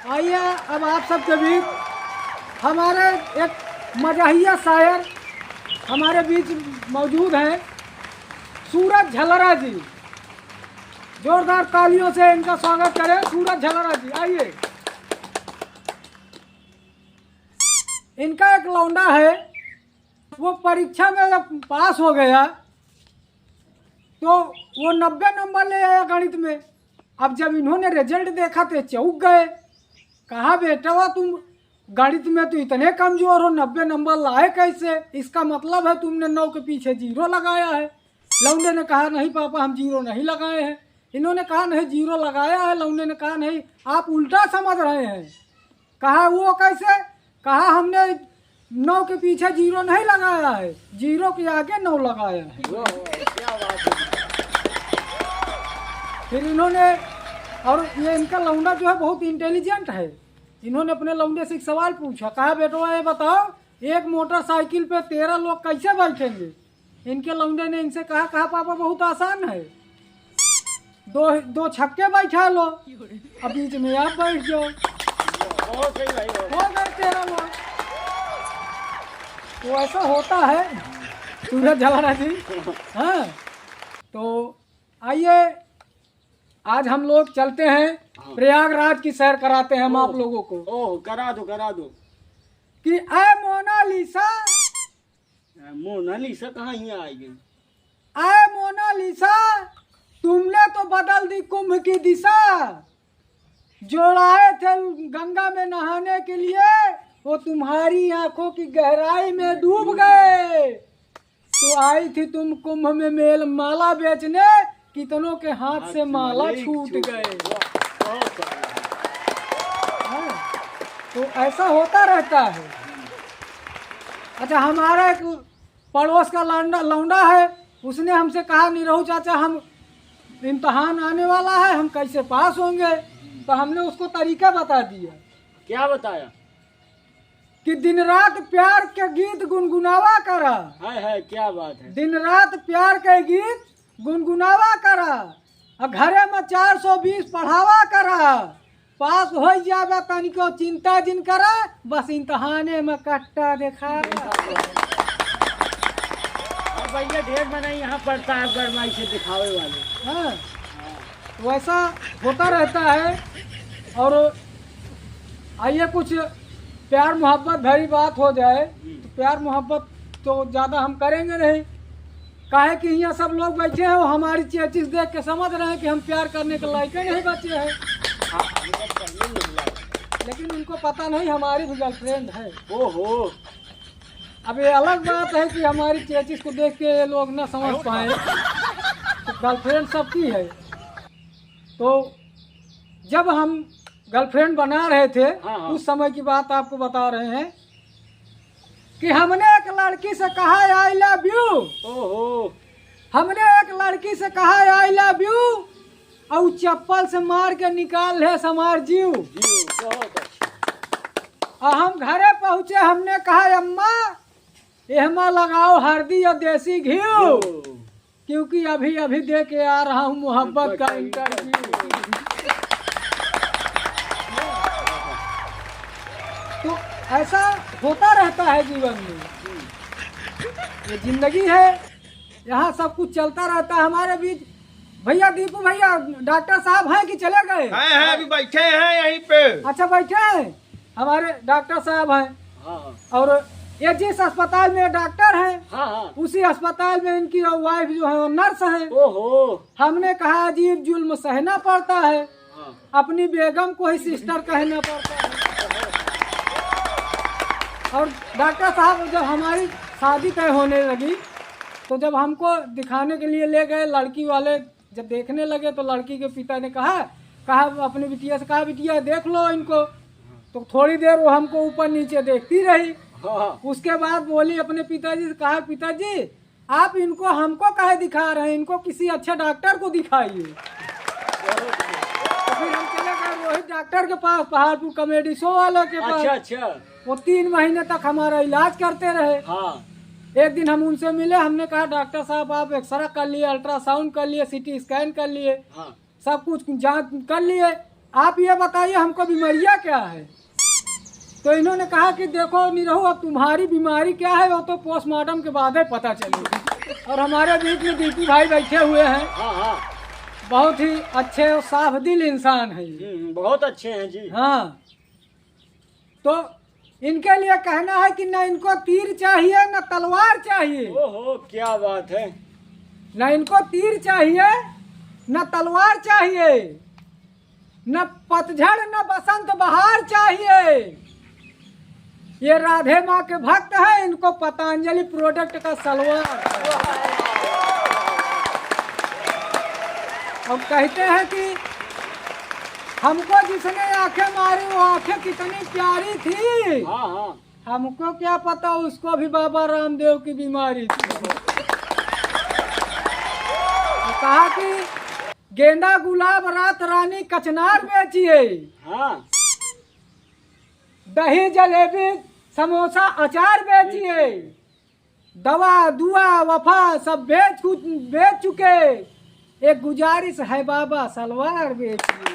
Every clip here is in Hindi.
आइए अब आप सबके बीच हमारे एक मजाहिया शायर हमारे बीच मौजूद हैं, सूरज झलरा जी। जोरदार तालियों से इनका स्वागत करें। सूरज झलरा जी आइए। इनका एक लौंडा है, वो परीक्षा में जब पास हो गया तो वो 90 नंबर ले आया गणित में। अब जब इन्होंने रिजल्ट देखा तो चौंक गए। कहा बेटा तुम गणित में तो इतने कमजोर हो, 90 नंबर लाए कैसे? इसका मतलब है तुमने 9 के पीछे 0 लगाया है। लौंडे ने कहा नहीं पापा हम 0 नहीं लगाए हैं। इन्होंने कहा नहीं 0 लगाया है। लौंडे ने कहा नहीं आप उल्टा समझ रहे हैं। कहा वो कैसे? कहा हमने 9 के पीछे 0 नहीं लगाया है, 0 के आगे 9 लगाया है। फिर इन्होंने, और ये इनका लौंडा जो है बहुत इंटेलिजेंट है, इन्होंने अपने लौंडे से एक सवाल पूछा। कहा बेटवा ये बताओ एक मोटरसाइकिल पे 13 लोग कैसे बैठेंगे? इनके लौंडे ने इनसे कहा पापा बहुत आसान है, दो छक्के बैठा लो, अब बीच में आप बैठ जाओ, हो गए 13 लोग। तो ऐसा होता है सूरज झलरा जी। हाँ तो आइए आज हम लोग चलते हैं प्रयागराज की सैर कराते हैं हम आप लोगों को। ओह करा दो कि ऐ मोनालिसा, मोनालिसा कहाँ यहाँ आई गई? ऐ मोनालिसा तुमने तो बदल दी कुंभ की दिशा। जो आए थे गंगा में नहाने के लिए वो तुम्हारी आंखों की गहराई में डूब गए। तो आई थी तुम कुंभ में मेल माला बेचने, कितनों के हाथ से माला छूट गए। तो ऐसा होता रहता है। अच्छा हमारा एक पड़ोस का लौंडा है, उसने हमसे कहा निरहु चाचा हम इम्तहान आने वाला है, हम कैसे पास होंगे? तो हमने उसको तरीका बता दिया। क्या बताया? कि दिन रात प्यार के गीत गुनगुनावा करा। है क्या बात है? दिन रात प्यार के गीत गुनगुनावा करा, और घरे में 420 पढ़ावा करा। पास हो जावे तनिको चिंता जिन करा, बस इम्तहाने में कट्टा देखा। भैया ढेर बनाई यहाँ प्रताप गरमाई से दिखावे वाले। हाँ तो ऐसा होता रहता है। और आइए कुछ प्यार मोहब्बत भरी बात हो जाए तो प्यार मोहब्बत तो ज़्यादा हम करेंगे नहीं। काहे कि यहाँ सब लोग बैठे हैं वो हमारी चीज देख के समझ रहे हैं कि हम प्यार करने के लायक नहीं बचे हैं। लेकिन उनको पता नहीं हमारी भी गर्लफ्रेंड है। ओहो अब ये अलग बात है कि हमारी चेचिस को देख के ये लोग ना समझ पाए तो गर्लफ्रेंड सबकी है। तो जब हम गर्लफ्रेंड बना रहे थे उस समय की बात आपको बता रहे हैं कि हमने एक लड़की से कहा आई लव यू। ओहो हमने एक लड़की से कहा आई लव यू और चप्पल से मार के निकाल है समार जीव। और हम घरे पहुंचे, हमने कहा अम्मा एहमा लगाओ हल्दी और देसी घी, क्योंकि अभी अभी दे के आ रहा हूँ मोहब्बत का इंटरव्यू। तो ऐसा होता रहता है जीवन में, ये जिंदगी है, यहाँ सब कुछ चलता रहता है। हमारे बीच भैया दीपू भैया डॉक्टर साहब हैं कि चले गए? हैं अभी बैठे हैं यहीं पे। अच्छा बैठे हैं, हमारे डॉक्टर साहब हैं। और ये जिस अस्पताल में डॉक्टर हैं उसी अस्पताल में इनकी वाइफ जो है वो नर्स है। ओहो हमने कहा अजीब जुल्म सहना पड़ता है, अपनी बेगम को ही सिस्टर कहना पड़ता है। और डॉक्टर साहब जब हमारी शादी तय होने लगी तो जब हमको दिखाने के लिए ले गए, लड़की वाले जब देखने लगे तो लड़की के पिता ने कहा अपनी बिटिया से कहा बिटिया देख लो इनको। तो थोड़ी देर वो हमको ऊपर नीचे देखती रही। उसके बाद बोली अपने पिताजी से कहा पिताजी आप इनको हमको काहे दिखा रहे हैं, इनको किसी अच्छे डॉक्टर को दिखाइए। तो फिर हम चले गए रोहित डॉक्टर के पास, पहाड़पुर कॉमेडी शो वालों के पास। अच्छा वो 3 महीने तक हमारा इलाज करते रहे। एक दिन हम उनसे मिले, हमने कहा डॉक्टर साहब आप एक्सरे कर लिए, अल्ट्रासाउंड कर लिए, सीटी स्कैन कर लिए, सब कुछ जांच कर लिए, आप ये बताइए हमको बीमारियाँ क्या है। तो इन्होंने कहा कि देखो निरहू, अब तुम्हारी बीमारी क्या है वो तो पोस्टमार्टम के बाद ही पता चलेगी। और हमारे बीच में दीपू भाई बैठे हुए हैं, हाँ हाँ। बहुत ही अच्छे और साफ दिल इंसान है ये। बहुत अच्छे हैं जी। हाँ, तो इनके लिए कहना है कि न इनको तीर चाहिए न तलवार चाहिए। ओहो क्या बात है। न इनको तीर चाहिए न तलवार चाहिए, न पतझड़ न बसंत बहार चाहिए। ये राधे माँ के भक्त हैं, इनको पतंजलि प्रोडक्ट का सलवार। अब कहते हैं कि हमको जिसने आंखें मारी वो आंखें कितनी प्यारी थी। हाँ हाँ। हमको क्या पता उसको भी बाबा रामदेव की बीमारी थी। तो कहा कि गेंदा गुलाब रात रानी कचनार बेचिए, हाँ। दही जलेबी समोसा अचार बेचिए, दवा दुआ वफा सब बेच चुके। एक गुजारिश है बाबा सलवार बेचिए,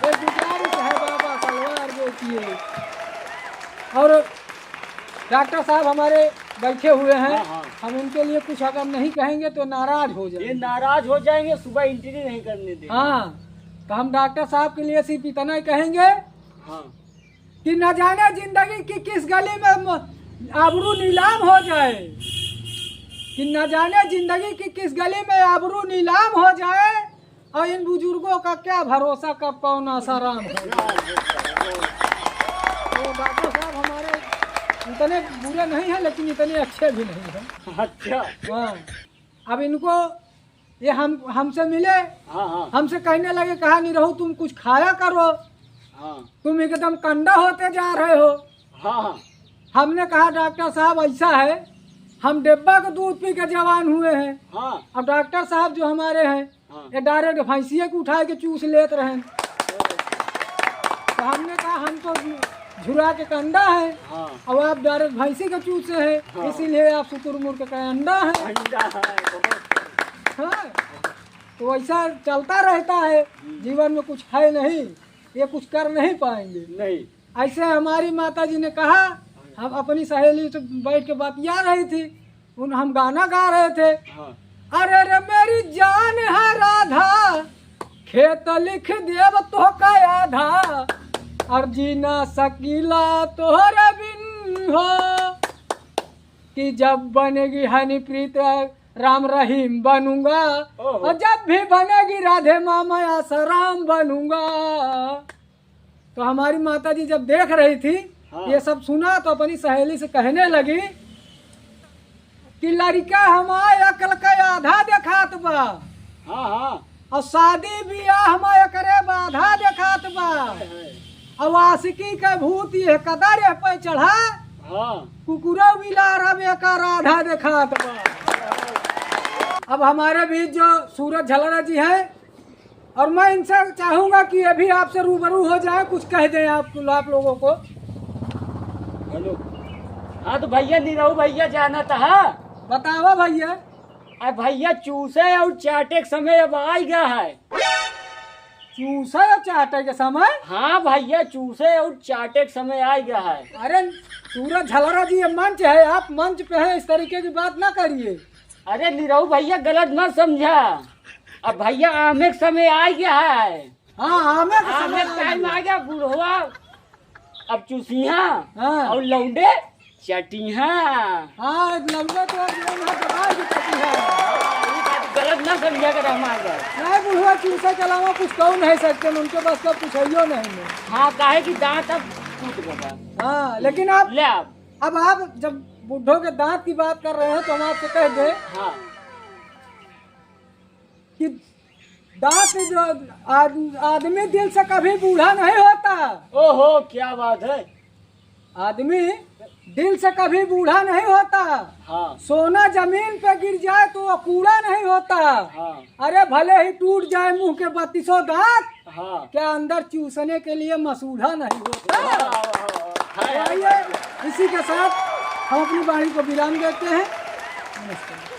एक गुजारिश है बाबा सलवार बेचिए। और डॉक्टर साहब हमारे बैठे हुए हैं, हाँ, हाँ। हम उनके लिए कुछ अगर नहीं कहेंगे तो नाराज हो ये जाएंगे। नाराज हो जाएंगे, सुबह एंट्री नहीं करने देंगे। हाँ, तो हम डॉक्टर साहब के लिए सिर्फ इतना ही कहेंगे हाँ। कि न जाने जिंदगी की किस गली में आबरू नीलाम हो जाए, कि न जाने जिंदगी की किस गली में आबरू नीलाम हो जाए, और इन बुजुर्गों का क्या भरोसा कब कौन आसाराम हो जाए। तो डॉक्टर साहब हमारे इतने बुरे नहीं हैं लेकिन इतने अच्छे भी नहीं हैं। अच्छा। हाँ, अब इनको ये हमसे मिले, हाँ हाँ। हमसे कहने लगे कहा नहीं रहो तुम कुछ खाया करो, हाँ तुम एकदम कंडा होते जा रहे हो। हाँ हाँ। हमने कहा डॉक्टर साहब ऐसा है, हम डिब्बा का दूध पी के जवान हुए हैं। हाँ अब डॉक्टर साहब जो हमारे हैं हाँ। ये डायरेक्ट भैंसिए को उठा के चूस लेते रहे। तो हमने कहा हम तो झुरा के कंडा है हाँ। और आप डायरेक्ट भैंसी के चूसे हैं, हाँ। इसीलिए आप शुतुरमुर्ग का अंडा है। अंडा है, बहुत। हाँ, तो ऐसा चलता रहता है, जीवन में कुछ है नहीं, ये कुछ कर नहीं पाएंगे। नहीं। ऐसे हमारी माता जी ने कहा, हम अपनी सहेली से बैठ के बतिया रही थी, हम गाना गा रहे थे। हाँ। अरे रे मेरी जान है राधा, खेत लिख देव तो का आधा, और जीना सकीला तोहरे बिन हो, कि जब बनेगी हनी प्रीत राम रहीम बनूंगा, और जब भी बनेगी राधे मामा आसाराम बनूंगा। तो हमारी माता जी जब देख रही थी हाँ। ये सब सुना तो अपनी सहेली से कहने लगी कि लड़का हमारे अकल का आधा देखात बा, हाँ हाँ। और शादी बियाह हमारे करे बाधा देखात बा, और आशिकी के भूत ये कदर पे चढ़ा, हाँ। कुकुरा बिला रबे का राधा देखात बा। अब हमारे बीच जो सूरज झलरा जी हैं, और मैं इनसे चाहूंगा कि ये भी आपसे रूबरू हो जाए, कुछ कह दें आप लोगों को। हेलो। हाँ तो भैया निरहू भैया जाना था। बताओ भैया। अब भैया चूसे और चाटे के समय अब आ गया है। चूसा या चाटे के समय? हाँ भैया चूसे और चाटे के समय आ गया है। अरे सूरज झलरा जी ये मंच है, आप मंच पे हैं, इस तरीके की बात ना करिए। अरे निरहू भैया गलत मत समझा, अब भैया आमे के समय आ गया है। हाँ, आमे का आमे समय टाइम आ गया, बुढ़वा अब चूसिया हाँ। और लौंडे चटिया। हाँ, लंबे तो दवाई की पट्टी है। गलत ना समझा कर हमारा। नहीं बुढ़वा चूसा के अलावा कुछ कहो नहीं सकते, उनके पास का कुछ है नहीं है। हाँ काहे कि दांत अब टूट गया। हाँ, लेकिन आप ले अब आप जब बुढ़ों के दांत की बात कर रहे हैं तो हम आपसे कह दें हाँ। कि दांत जो आदमी दिल से कभी बूढ़ा नहीं होता। ओहो क्या बात है। आदमी दिल से कभी बूढ़ा नहीं होता। हाँ सोना जमीन पे गिर जाए तो वो कूड़ा नहीं होता। हाँ अरे भले ही टूट जाए मुंह के 32 दांत, हाँ। क्या अंदर चूसने के लिए मसूढ़ा नहीं होता। हाँ। आइए इसी के साथ हम अपनी वाणी को विराम देते हैं। नमस्कार।